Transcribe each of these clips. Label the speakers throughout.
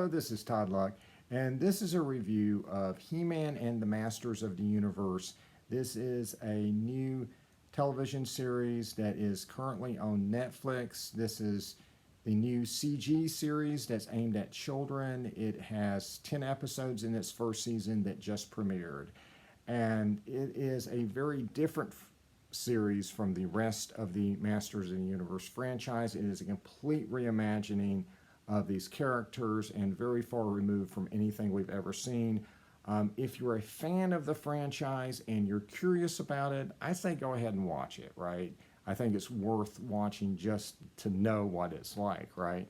Speaker 1: Hello, this is Todd Luck, and this is a review of He-Man and the Masters of the Universe. This is a new television series that is currently on Netflix. This is the new CG series that's aimed at children. It has 10 episodes in its first season that just premiered. And it is a very different series from the rest of the Masters of the Universe franchise. It is a complete reimagining of these characters and very far removed from anything we've ever seen. If you're a fan of the franchise and you're curious about it, I say go ahead and watch it, right? I think it's worth watching just to know what it's like, right?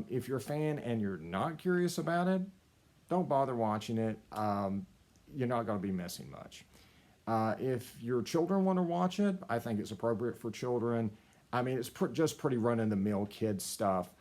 Speaker 1: If you're a fan and you're not curious about it, don't bother watching it. You're not going to be missing much. If your children want to watch it, I think it's appropriate for children. I mean, it's just pretty run-of-the-mill kids stuff.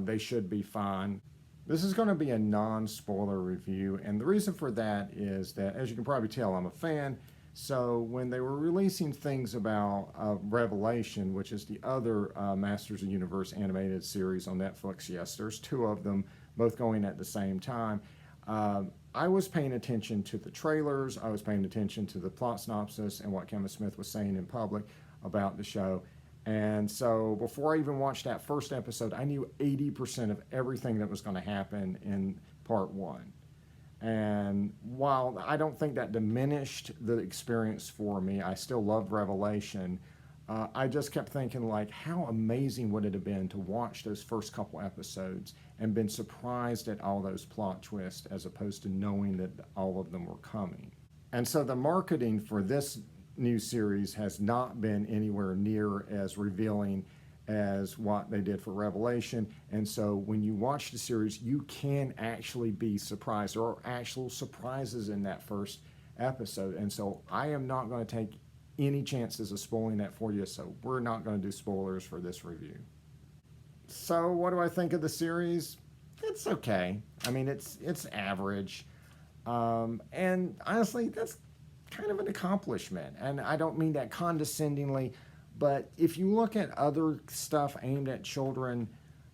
Speaker 1: They should be fine. This is going to be a non-spoiler review, and the reason for that is that, as you can probably tell, I'm a fan. So when they were releasing things about Revelation, which is the other Masters of the Universe animated series on Netflix, yes, there's two of them, both going at the same time. I was paying attention to the trailers, I was paying attention to the plot synopsis and what Kevin Smith was saying in public about the show. And so before I even watched that first episode, I knew 80% of everything that was going to happen in part one. And while I don't think that diminished the experience for me, I still loved Revelation. I just kept thinking, like, how amazing would it have been to watch those first couple episodes and been surprised at all those plot twists as opposed to knowing that all of them were coming. And so the marketing for this new series has not been anywhere near as revealing as what they did for Revelation. And so when you watch the series, you can actually be surprised. There are actual surprises in that first episode. And so I am not going to take any chances of spoiling that for you. So we're not going to do spoilers for this review. So what do I think of the series? It's okay. I mean, it's average. And honestly, that's kind of an accomplishment, and I don't mean that condescendingly, but if you look at other stuff aimed at children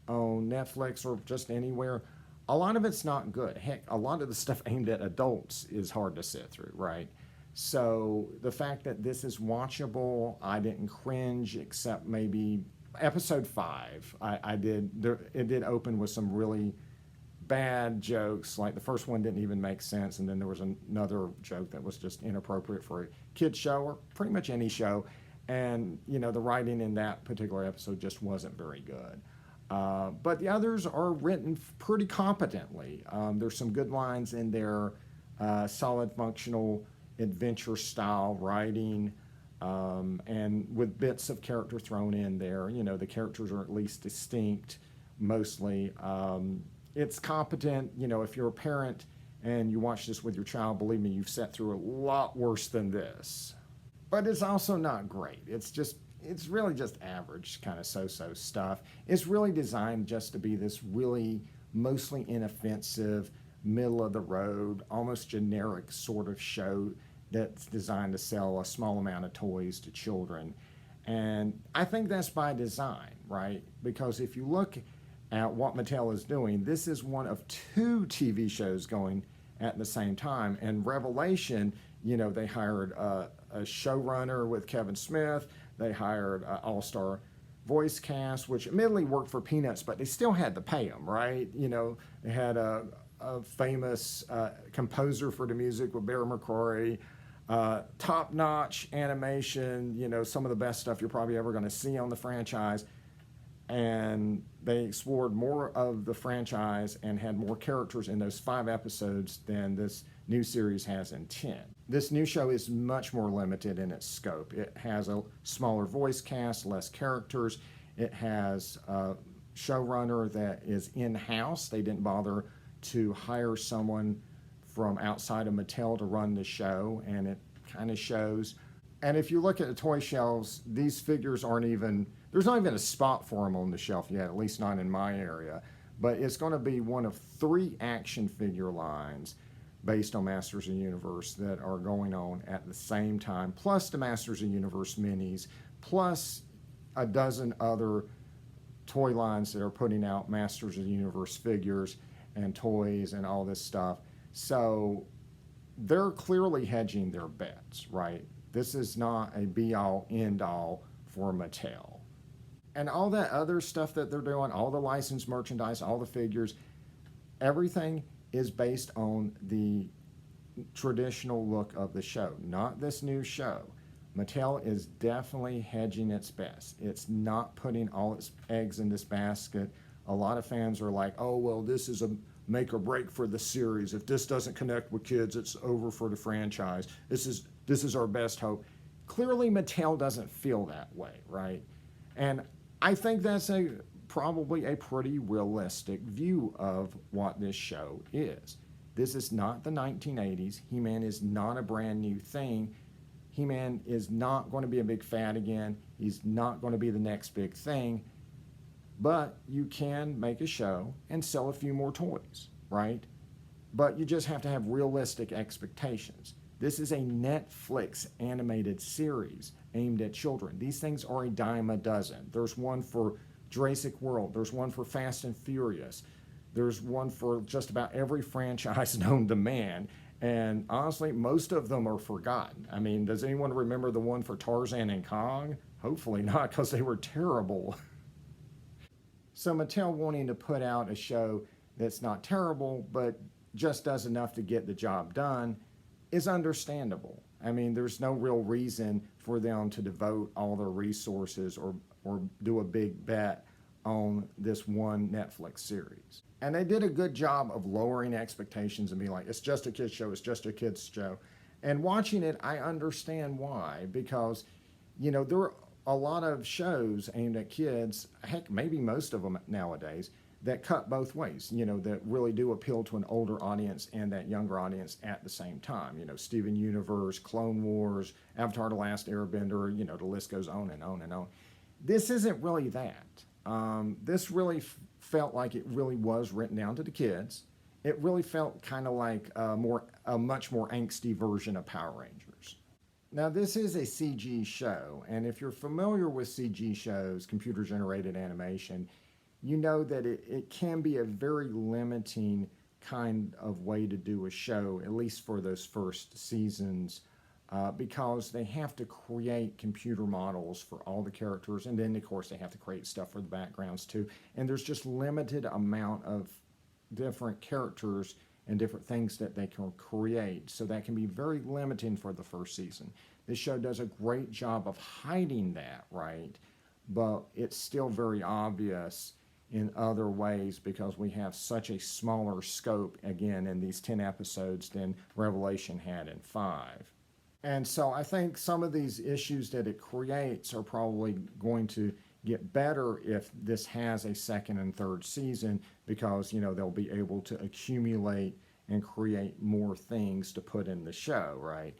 Speaker 1: on Netflix or just anywhere, a lot of it's not good. Heck, a lot of the stuff aimed at adults is hard to sit through, right? So the fact that this is watchable, I didn't cringe except maybe episode 5. It did open with some really bad jokes. Like the first one didn't even make sense, and then there was another joke that was just inappropriate for a kid's show or pretty much any show. And you know, the writing in that particular episode just wasn't very good. But the others are written pretty competently. There's some good lines in there, solid functional adventure style writing, and with bits of character thrown in there. You know, the characters are at least distinct mostly. It's competent. You know, if you're a parent and you watch this with your child, believe me, you've sat through a lot worse than this. But it's also not great. It's really just average kind of so-so stuff. It's really designed just to be this really mostly inoffensive, middle of the road, almost generic sort of show that's designed to sell a small amount of toys to children. And I think that's by design, right? Because if you look at what Mattel is doing, this is one of 2 TV shows going at the same time. And Revelation, you know, they hired a showrunner with Kevin Smith. They hired an all-star voice cast, which admittedly worked for peanuts, but they still had to pay them, right? You know, they had a famous composer for the music with Barry McCrory, top-notch animation, you know, some of the best stuff you're probably ever going to see on the franchise. And they explored more of the franchise and had more characters in those 5 episodes than this new series has in 10. This new show is much more limited in its scope. It has a smaller voice cast, less characters. It has a showrunner that is in-house. They didn't bother to hire someone from outside of Mattel to run the show, and it kind of shows. And if you look at the toy shelves, these figures aren't even, there's not even a spot for them on the shelf yet, at least not in my area. But it's going to be one of 3 action figure lines based on Masters of the Universe that are going on at the same time, plus the Masters of the Universe minis, plus a dozen other toy lines that are putting out Masters of the Universe figures. and toys and all this stuff. So they're clearly hedging their bets, right? This is not a be-all, end-all for Mattel. And all that other stuff that they're doing, all the licensed merchandise, all the figures, everything is based on the traditional look of the show, not this new show. Mattel is definitely hedging its best. It's not putting all its eggs in this basket. A lot of fans are like, oh, well, this is a make or break for the series. If this doesn't connect with kids, it's over for the franchise. This is our best hope. Clearly, Mattel doesn't feel that way, right? And I think that's probably a pretty realistic view of what this show is. This is not the 1980s. He-Man is not a brand new thing. He-Man is not going to be a big fad again. He's not going to be the next big thing. But you can make a show and sell a few more toys, right? But you just have to have realistic expectations. This is a Netflix animated series aimed at children. These things are a dime a dozen. There's one for Jurassic World. There's one for Fast and Furious. There's one for just about every franchise known to man. And honestly, most of them are forgotten. I mean, does anyone remember the one for Tarzan and Kong? Hopefully not, because they were terrible. So Mattel wanting to put out a show that's not terrible, but just does enough to get the job done is understandable. I mean, there's no real reason for them to devote all their resources or do a big bet on this one Netflix series. And they did a good job of lowering expectations and being like, it's just a kid's show, it's just a kid's show. And watching it, I understand why, because, you know, there are a lot of shows aimed at kids, heck, maybe most of them nowadays, that cut both ways, you know, that really do appeal to an older audience and that younger audience at the same time. You know, Steven Universe, Clone Wars, Avatar: The Last Airbender, you know, the list goes on and on and on. This isn't really that. This really felt like it really was written down to the kids. It really felt kind of like a much more angsty version of Power Rangers. Now, this is a CG show, and if you're familiar with CG shows, computer-generated animation, you know that it can be a very limiting kind of way to do a show, at least for those first seasons, because they have to create computer models for all the characters, and then, of course, they have to create stuff for the backgrounds, too. And there's just limited amount of different characters and different things that they can create. So that can be very limiting for the first season. This show does a great job of hiding that, right? But it's still very obvious in other ways because we have such a smaller scope, again, in these 10 episodes than Revelation had in 5. And so I think some of these issues that it creates are probably going to get better if this has a second and third season because, you know, they'll be able to accumulate and create more things to put in the show, right?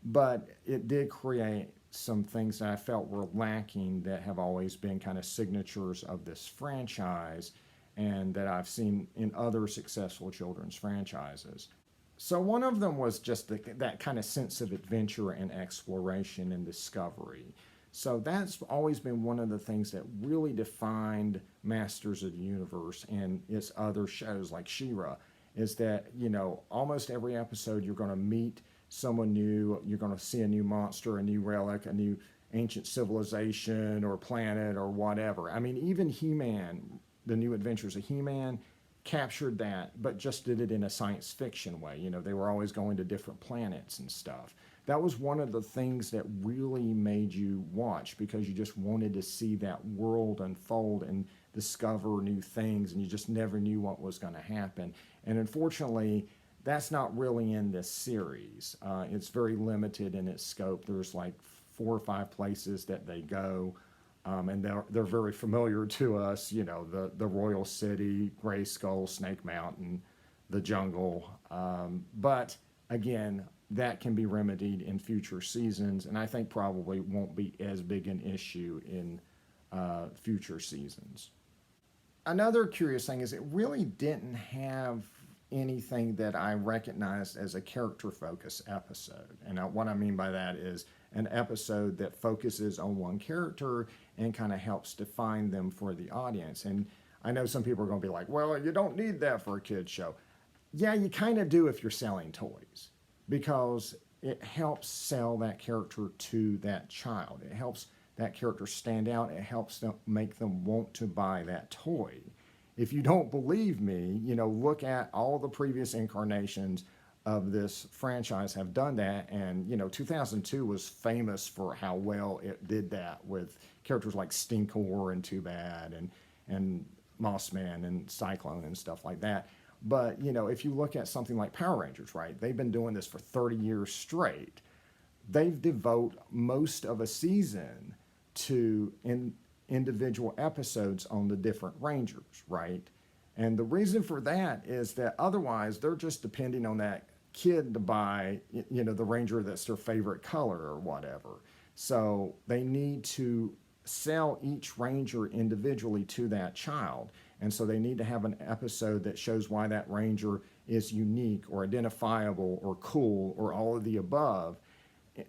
Speaker 1: But it did create some things that I felt were lacking that have always been kind of signatures of this franchise and that I've seen in other successful children's franchises. So one of them was just that kind of sense of adventure and exploration and discovery. So that's always been one of the things that really defined Masters of the Universe and its other shows like She-Ra, is that, you know, almost every episode you're going to meet someone new, you're going to see a new monster, a new relic, a new ancient civilization or planet or whatever. I mean, even He-Man, the New Adventures of He-Man, captured that, but just did it in a science fiction way. You know, they were always going to different planets and stuff. That was one of the things that really made you watch because you just wanted to see that world unfold and discover new things, and you just never knew what was going to happen. And unfortunately, that's not really in this series. It's very limited in its scope. There's like 4 or 5 places that they go, and they're very familiar to us. You know, the Royal City, Grayskull, Snake Mountain, the jungle. But again, that can be remedied in future seasons, and I think probably won't be as big an issue in future seasons. Another curious thing is it really didn't have anything that I recognized as a character-focused episode. And what I mean by that is an episode that focuses on one character and kind of helps define them for the audience. And I know some people are going to be like, well, you don't need that for a kid's show. Yeah, you kind of do if you're selling toys, because it helps sell that character to that child. It helps that character stand out. It helps them make them want to buy that toy. If you don't believe me, look at all the previous incarnations of this franchise have done that. And, 2002 was famous for how well it did that with characters like Stinkor and Too Bad and Mossman and Cyclone and stuff like that. But, if you look at something like Power Rangers, right, they've been doing this for 30 years straight. They've devote most of a season to individual episodes on the different Rangers, right? And the reason for that is that otherwise they're just depending on that kid to buy, the Ranger that's their favorite color or whatever. So they need to sell each Ranger individually to that child. And so they need to have an episode that shows why that Ranger is unique or identifiable or cool or all of the above.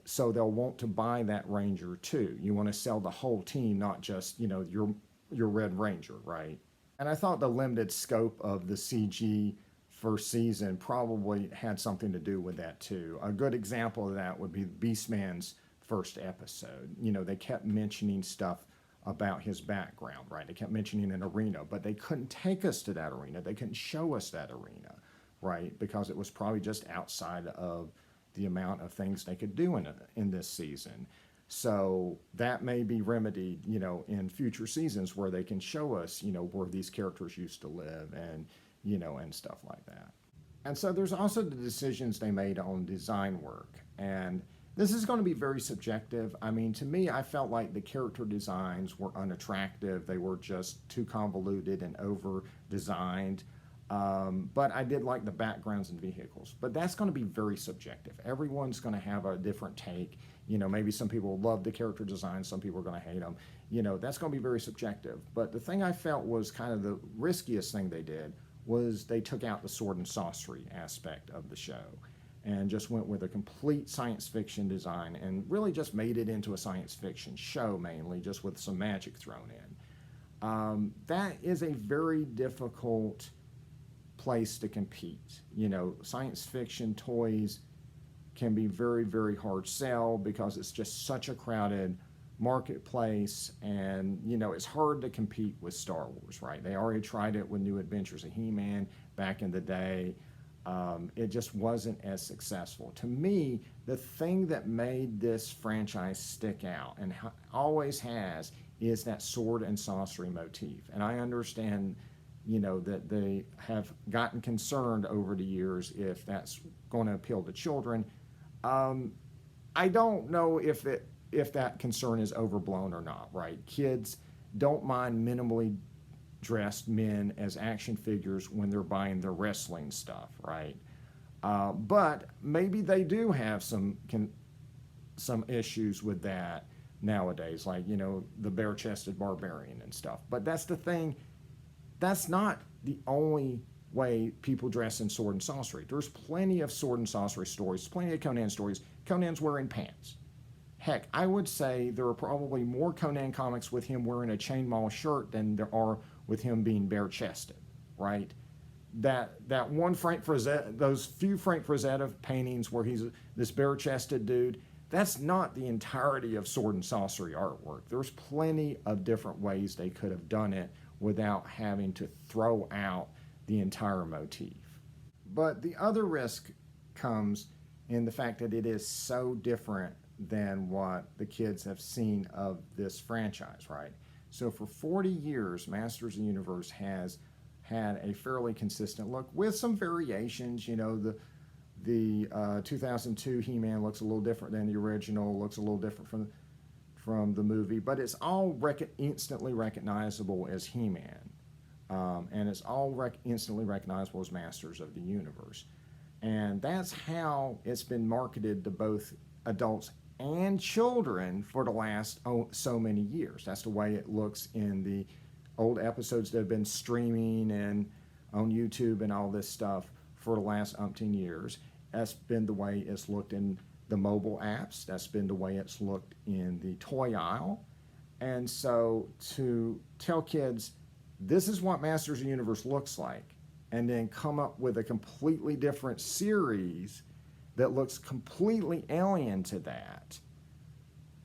Speaker 1: So they'll want to buy that Ranger too. You want to sell the whole team, not just, your Red Ranger, right? And I thought the limited scope of the CG first season probably had something to do with that too. A good example of that would be Beastman's first episode. They kept mentioning stuff about his background, right? They kept mentioning an arena, but they couldn't take us to that arena. They couldn't show us that arena, right? Because it was probably just outside of the amount of things they could do in this season. So that may be remedied, in future seasons where they can show us, where these characters used to live and, and stuff like that. And so there's also the decisions they made on design work. And this is going to be very subjective. I mean, to me, I felt like the character designs were unattractive. They were just too convoluted and over-designed. But I did like the backgrounds and vehicles. But that's going to be very subjective. Everyone's going to have a different take. Maybe some people love the character design. Some people are going to hate them. That's going to be very subjective. But the thing I felt was kind of the riskiest thing they did was they took out the sword and sorcery aspect of the show and just went with a complete science fiction design and really just made it into a science fiction show, mainly just with some magic thrown in. That is a very difficult place to compete. Science fiction toys can be very, very hard sell because it's just such a crowded marketplace, and it's hard to compete with Star Wars, right? They already tried it with New Adventures of He-Man back in the day. It just wasn't as successful. To me, the thing that made this franchise stick out, and always has, is that sword and sorcery motif. And I understand, that they have gotten concerned over the years if that's going to appeal to children. I don't know if that concern is overblown or not, right? Kids don't mind minimally dressed men as action figures when they're buying their wrestling stuff, right? But maybe they do have some issues with that nowadays, like, the bare-chested barbarian and stuff. But that's the thing. That's not the only way people dress in sword and sorcery. There's plenty of sword and sorcery stories, plenty of Conan stories. Conan's wearing pants. Heck, I would say there are probably more Conan comics with him wearing a chainmail shirt than there are with him being bare-chested, right? That one Frank Frazetta, those few Frank Frazetta paintings where he's this bare-chested dude, that's not the entirety of sword and sorcery artwork. There's plenty of different ways they could have done it without having to throw out the entire motif. But the other risk comes in the fact that it is so different than what the kids have seen of this franchise, right? So for 40 years, Masters of the Universe has had a fairly consistent look with some variations. The 2002 He-Man looks a little different than the original, looks a little different from the movie, but it's all instantly recognizable as He-Man. And it's all instantly recognizable as Masters of the Universe. And that's how it's been marketed to both adults and children for the last so many years. That's the way it looks in the old episodes that have been streaming and on YouTube and all this stuff for the last umpteen years. That's been the way it's looked in the mobile apps. That's been the way it's looked in the toy aisle. And so to tell kids this is what Masters of the Universe looks like, and then come up with a completely different series that looks completely alien to that,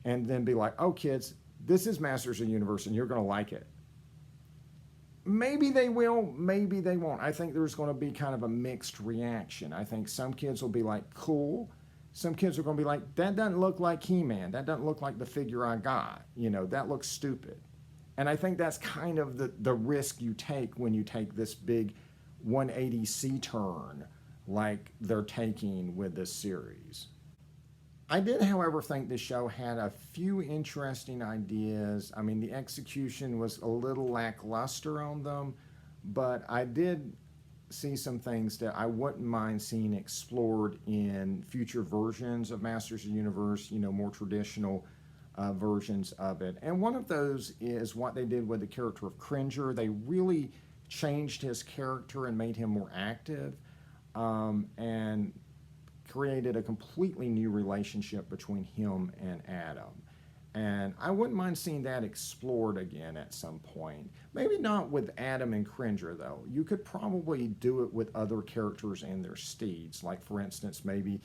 Speaker 1: and then be like, oh kids, this is Masters of the Universe and you're going to like it. Maybe they will, maybe they won't. I think there's going to be kind of a mixed reaction. I think some kids will be like, cool. Some kids are going to be like, that doesn't look like He-Man. That doesn't look like the figure I got. You know, that looks stupid. And I think that's kind of the risk you take when you take this big 180 C-turn like they're taking with this series. I did, however, think the show had a few interesting ideas. I mean, the execution was a little lackluster on them, but I did see some things that I wouldn't mind seeing explored in future versions of Masters of the Universe, you know, more traditional versions of it. And one of those is what they did with the character of Cringer. They really changed his character and made him more active, and created a completely new relationship between him and Adam. And I wouldn't mind seeing that explored again at some point. Maybe not with Adam and Cringer, though. You could probably do it with other characters and their steeds. Like, for instance, maybe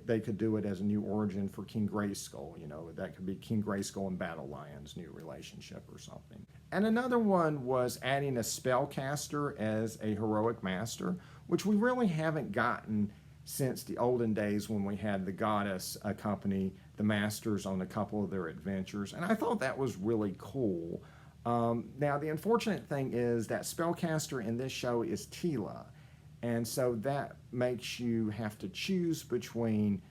Speaker 1: they could do it as a new origin for King Grayskull. You know, that could be King Grayskull and Battle Lion's new relationship or something. And another one was adding a spellcaster as a heroic master, which we really haven't gotten since the olden days when we had the goddess accompany the masters on a couple of their adventures. And I thought that was really cool. Now, the unfortunate thing is that spellcaster in this show is Teela. And so that makes you have to choose between,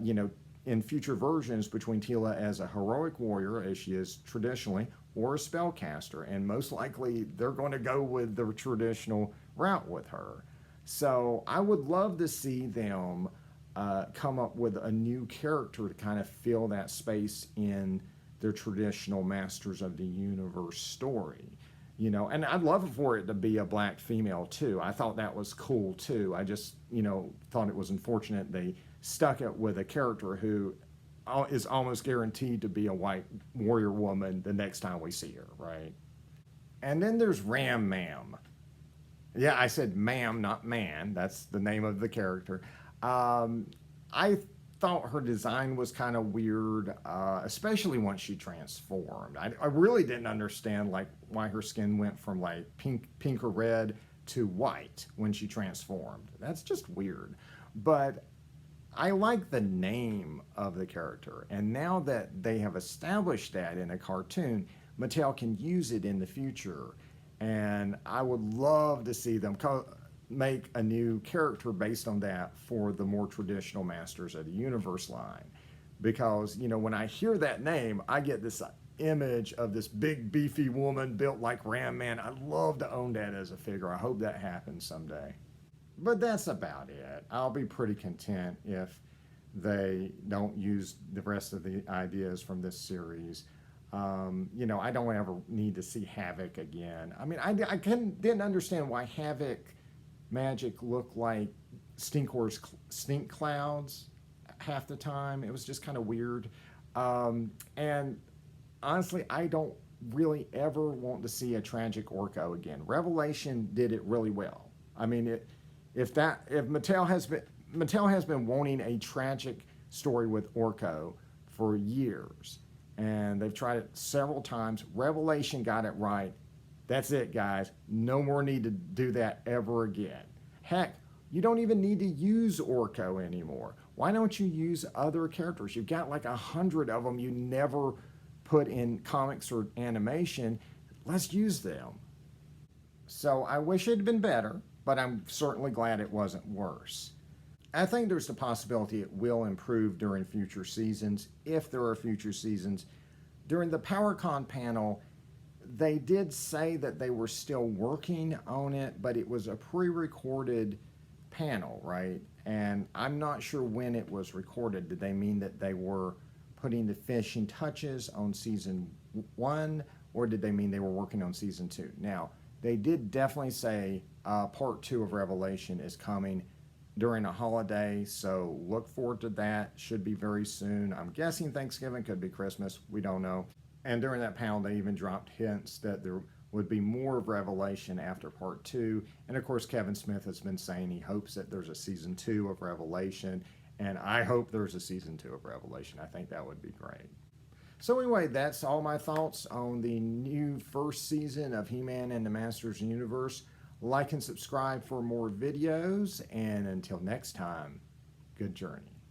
Speaker 1: you know, in future versions, between Teela as a heroic warrior, as she is traditionally, or a spellcaster. And most likely they're going to go with the traditional route with her. So I would love to see them come up with a new character to kind of fill that space in their traditional Masters of the Universe story. You know, and I'd love for it to be a black female too. I thought that was cool too. I just, you know, thought it was unfortunate they stuck it with a character who is almost guaranteed to be a white warrior woman the next time we see her, right? And then there's Ram Mam. Yeah, I said ma'am, not man. That's the name of the character. I thought her design was kind of weird, especially once she transformed. I really didn't understand like why her skin went from like pink or red to white when she transformed. That's just weird. But I like the name of the character. And now that they have established that in a cartoon, Mattel can use it in the future. And I would love to see them make a new character based on that for the more traditional Masters of the Universe line. Because, you know, when I hear that name, I get this image of this big, beefy woman built like Ram Man. I'd love to own that as a figure. I hope that happens someday. But that's about it. I'll be pretty content if they don't use the rest of the ideas from this series. You know, I don't ever need to see Havoc again. I mean, I didn't understand why Havoc magic looked like Stinkor's stink clouds half the time. It was just kind of weird. And honestly, I don't really ever want to see a tragic Orko again. Revelation did it really well. I mean, if Mattel has been wanting a tragic story with Orko for years. And they've tried it several times. Revelation got it right. That's it, guys. No more need to do that ever again. Heck, you don't even need to use Orko anymore. Why don't you use other characters? You've got like 100 of them you never put in comics or animation. Let's use them. So I wish it had been better, but I'm certainly glad it wasn't worse. I think there's the possibility it will improve during future seasons, if there are future seasons. During the PowerCon panel, they did say that they were still working on it, but it was a pre-recorded panel, right? And I'm not sure when it was recorded. Did they mean that they were putting the finishing touches on season 1, or did they mean they were working on season 2? Now, they did definitely say part 2 of Revelation is coming during a holiday, so look forward to that. Should be very soon. I'm guessing Thanksgiving, could be Christmas, we don't know. And during that panel, they even dropped hints that there would be more of Revelation after part 2. And of course, Kevin Smith has been saying he hopes that there's a season 2 of Revelation, and I hope there's a season 2 of Revelation. I think that would be great. So anyway, that's all my thoughts on the new first season of He-Man and the Masters of the Universe. Like and subscribe for more videos, and until next time, good journey.